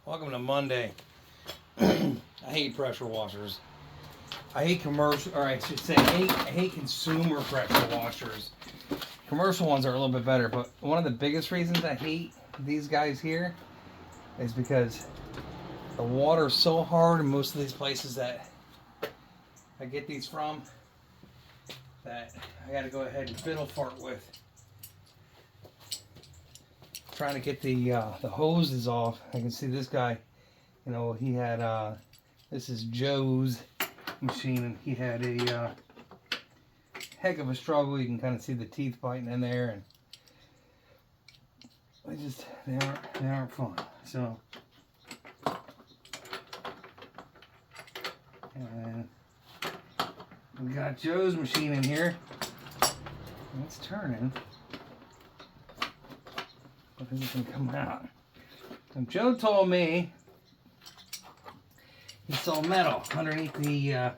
Welcome to Monday. I hate pressure washers. I hate commercial, or I should say, I hate consumer pressure washers. Commercial ones are a little bit better, but one of the biggest reasons I hate these guys here is because the water is so hard in most of these places that I get these from that I got to go ahead and fiddle fart with. Trying to get the hoses off. I can see this guy, you know, he had this is Joe's machine, and he had a heck of a struggle. You can kind of see the teeth biting in there, and they aren't fun. So, and we got Joe's machine in here. It's turning. But this is gonna come out. And Joe told me he saw metal underneath the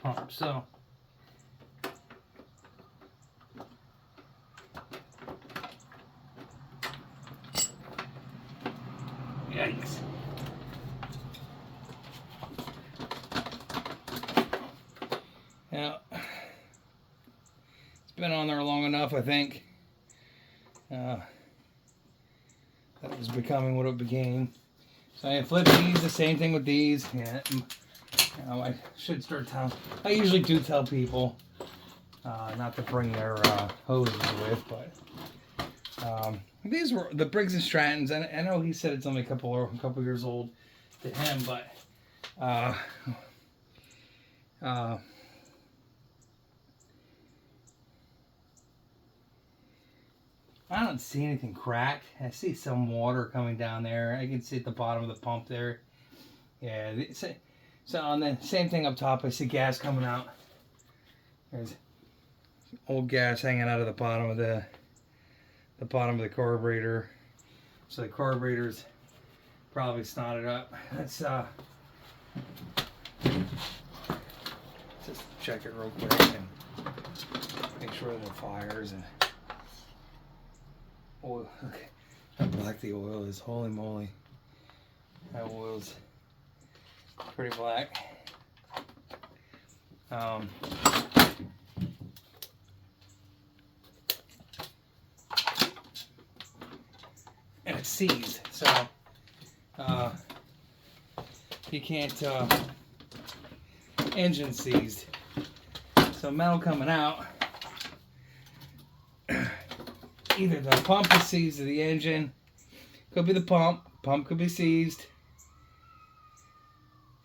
pump. So yikes. Now it's been on there long enough, I think. That was becoming what it became. So I flip these, the same thing with these. Yeah, I should start telling. I usually do tell people not to bring their hoses with, but these were the Briggs and Strattons. And I know he said it's only a couple years old to him, but I don't see anything cracked. I see some water coming down there. I can see at the bottom of the pump there. Yeah. So on the same thing up top, I see gas coming out. There's old gas hanging out of the bottom of the carburetor. So the carburetor's probably snotted up. Let's just check it real quick and make sure there are fires and oil. Okay, how black the oil is. Holy moly. That oil's pretty black. And it's seized, so you can't engine seized. So metal coming out. Either the pump is seized or the engine. Could be the pump. Pump could be seized.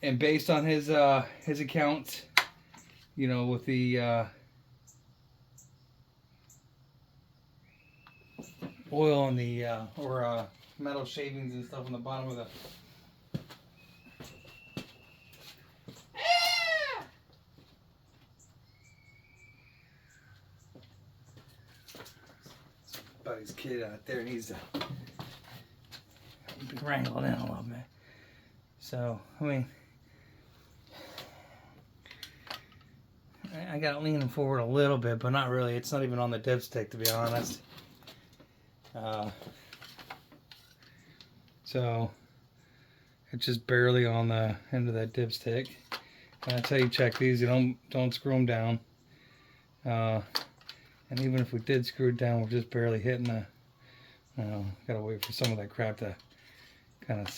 And based on his account, you know, with the oil and the or metal shavings and stuff on the bottom of the buddy's kid out there needs to be wrangled in a little bit. So, I mean, I got it leaning forward a little bit, but not really. It's not even on the dipstick, to be honest. So, it's just barely on the end of that dipstick. And that's how you check these. You don't screw them down. And even if we did screw it down, we're just barely hitting the, gotta wait for some of that crap to kind of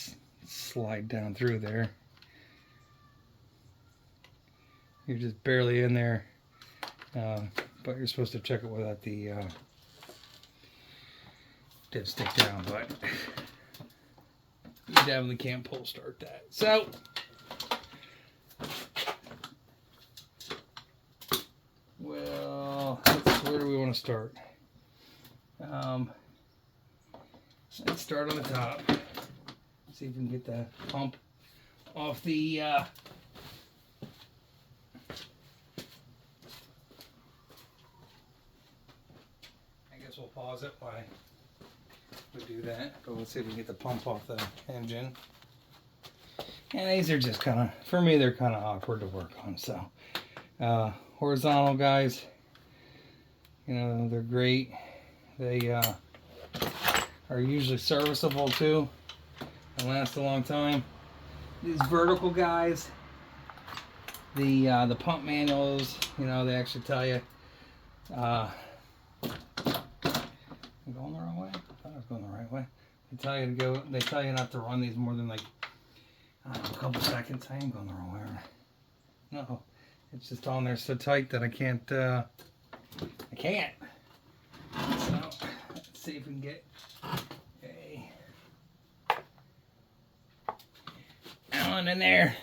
slide down through there. You're just barely in there, but you're supposed to check it without the dipstick down, but you definitely can't pull start that. So, well, where do we want to start? Let's start on the top. See if we can get the pump off the I guess we'll pause it while we do that. But let's see if we can get the pump off the engine. And these are just kind of, for me, they're kind of awkward to work on. So, horizontal guys, you know, they're great. They are usually serviceable too. They last a long time. These vertical guys, the pump manuals, you know, they actually tell you. I'm going the wrong way. I thought I was going the right way. They tell you to go. They tell you not to run these more than like, I don't know, a couple seconds. I am going the wrong way. No, it's just on there so tight that I can't. I can't. So let's see if we can get on in there.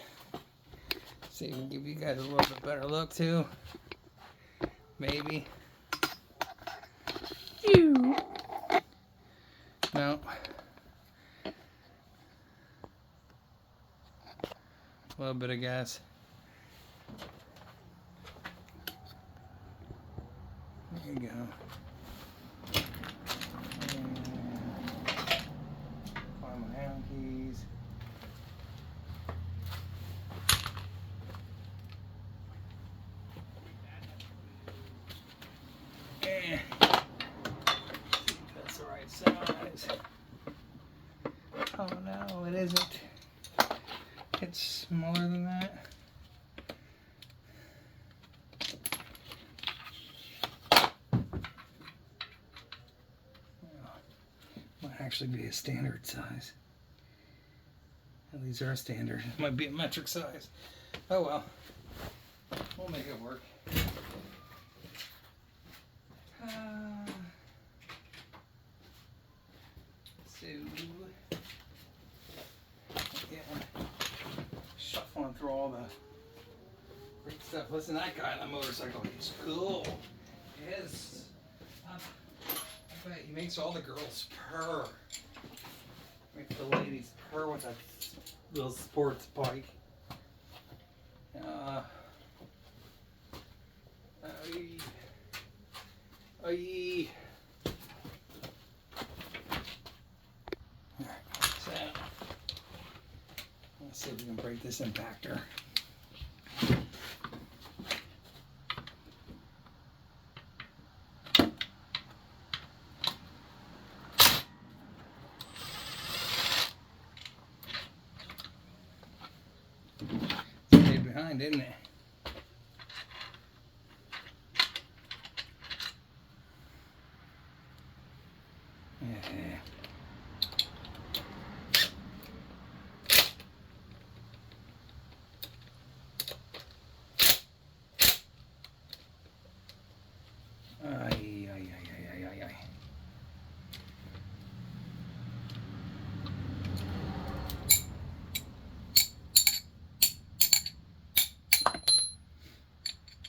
See if we can give you guys a little bit better look too. Maybe. No. A little bit of gas. There you go. Find my hand keys. And see if that's the right size. Oh no, it isn't. It's smaller than that. Might actually be a standard size. These are standard. It might be a metric size. Oh well. We'll make it work. So, again, shuffling through all the great stuff. Listen, that guy on the motorcycle, he's cool. Yes. I bet he makes all the girls purr. Makes the ladies purr with that little sports bike. So, let's see if we can break this impactor. Stayed behind, didn't it? Yeah. Ay.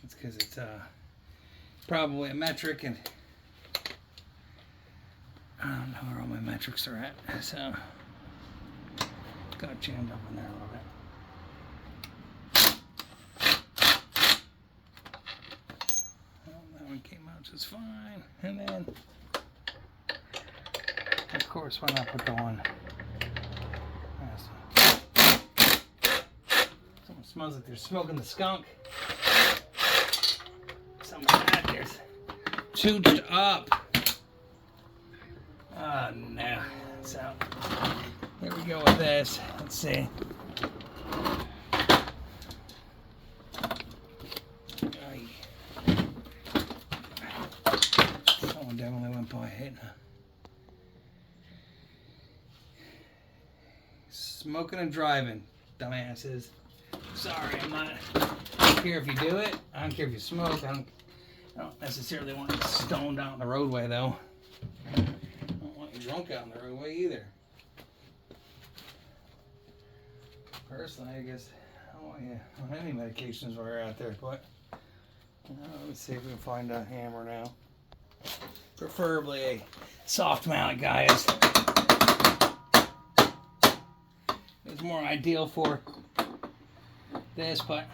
It's because it's probably a metric, and I don't know where all my metrics are at, so got jammed up in there a little bit. Well, that one came out just fine, and then of course why not put the one? Someone smells like they're smoking the skunk. Something like that. There's toothed up. Oh no. So here we go with this. Let's see. Someone definitely went by hitting her. Smoking and driving, dumbasses. Sorry, I don't care if you do it. I don't care if you smoke. I don't necessarily want you stoned out on the roadway, though. I don't want you drunk out on the roadway either. Personally, I guess I don't want you on any medications while you're out there, but let me see if we can find a hammer now. Preferably a soft mount, guys. It's more ideal for this, but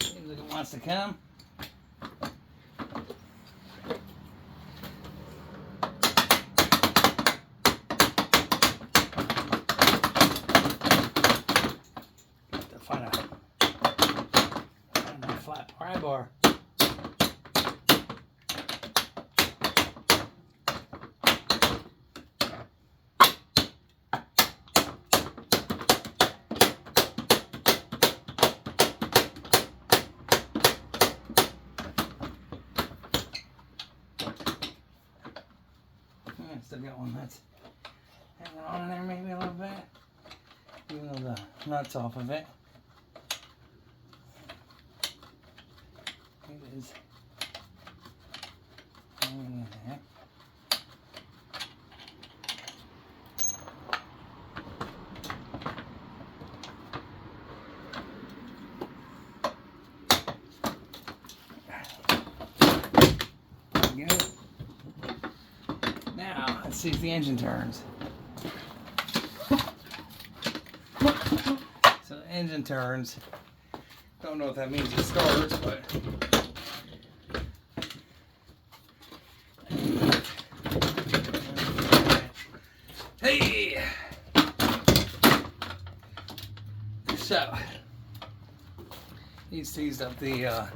seems like it wants to come. car. Still got one that's hanging on in there maybe a little bit. Even though the nuts off of it. It is hanging in there. There we go. Now, let's see if the engine turns. So the engine turns. Don't know if that means it starts, but hey! So he seized up the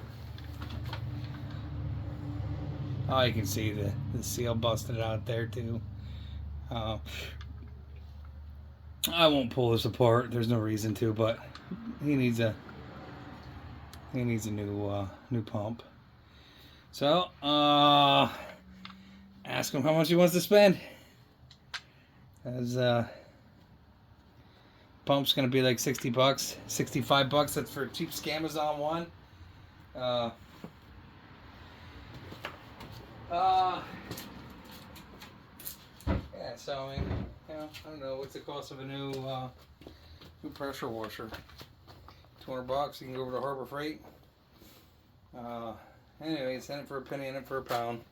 oh, you can see the seal busted out there too. I won't pull this apart. There's no reason to, but he needs a new pump. So ask him how much he wants to spend. As pump's gonna be like $60, $65. That's for a cheap Amazon one. Yeah, so I mean, you know, I don't know what's the cost of a new pressure washer. $200. You can go over to Harbor Freight. Anyways, in it for a penny, in it for a pound.